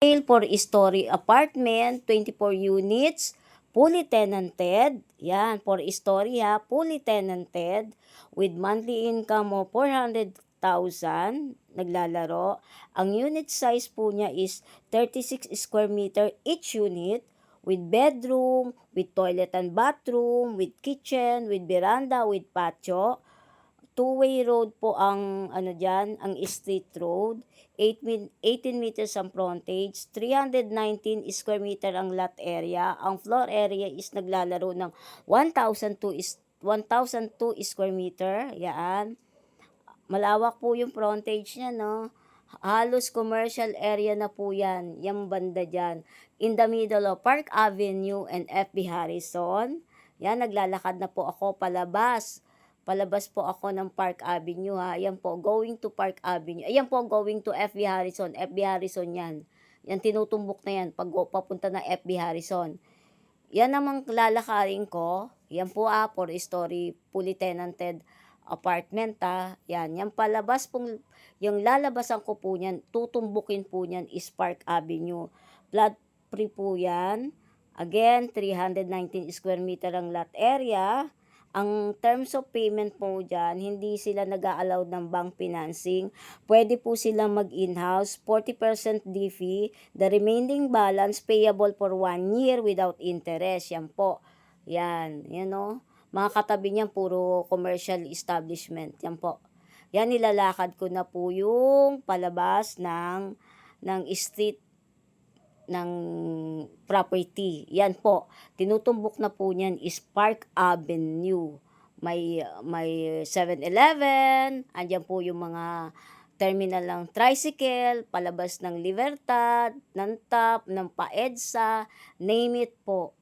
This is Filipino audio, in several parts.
4-story apartment, 24 units, fully tenanted. Yan, 4-story ha, fully tenanted with monthly income of 400,000 naglalaro. Ang unit size po niya is 36 square meter each unit with bedroom, with toilet and bathroom, with kitchen, with veranda, with patio. Two-way road po ang ano diyan, ang street road. 18 meters ang frontage, 319 square meter ang lot area. Ang floor area is naglalaro ng 1,002 square meter. Yan. Malawak po yung frontage niya, no? Halos commercial area na po yan, yung banda dyan. In the middle of Park Avenue and FB Harrison. Yan, naglalakad na po ako palabas. Palabas po ako ng Park Avenue ha. Ayan po, going to Park Avenue. Ayan po, going to FB Harrison. FB Harrison yan. Yan, tinutumbok na yan pag papunta na FB Harrison. Yan namang lalakarin ko. Yan po 4-story fully tenanted apartment Yan, yung palabas pong, yung lalabasan ko po niyan, tutumbukin po niyan is Park Avenue. Flood free po yan. Again, 319 square meter ang lot area. Ang terms of payment po dyan, hindi sila nag-a-allow ng bank financing. Pwede po silang mag-in-house, 40% DFI, the remaining balance payable for 1 year without interest. Yan po. Yan, mga katabi niyan, puro commercial establishment. Yan po. Yan, nilalakad ko na po yung palabas ng street ng property. Yan po. Tinutumbok na po niyan is Park Avenue. May 7-Eleven, andyan po yung mga terminal ng tricycle, palabas ng Libertad, ng TAP, ng PAEDSA, name it po.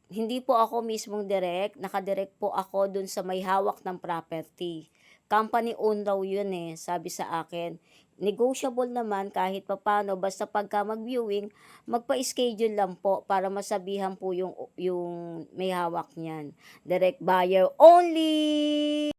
Hindi po ako mismong direct, nakadirect po ako dun sa may hawak ng property. Company owned raw yun sabi sa akin. Negotiable naman kahit papano, basta pagka mag-viewing, magpa-schedule lang po para masabihan po yung may hawak niyan. Direct buyer only!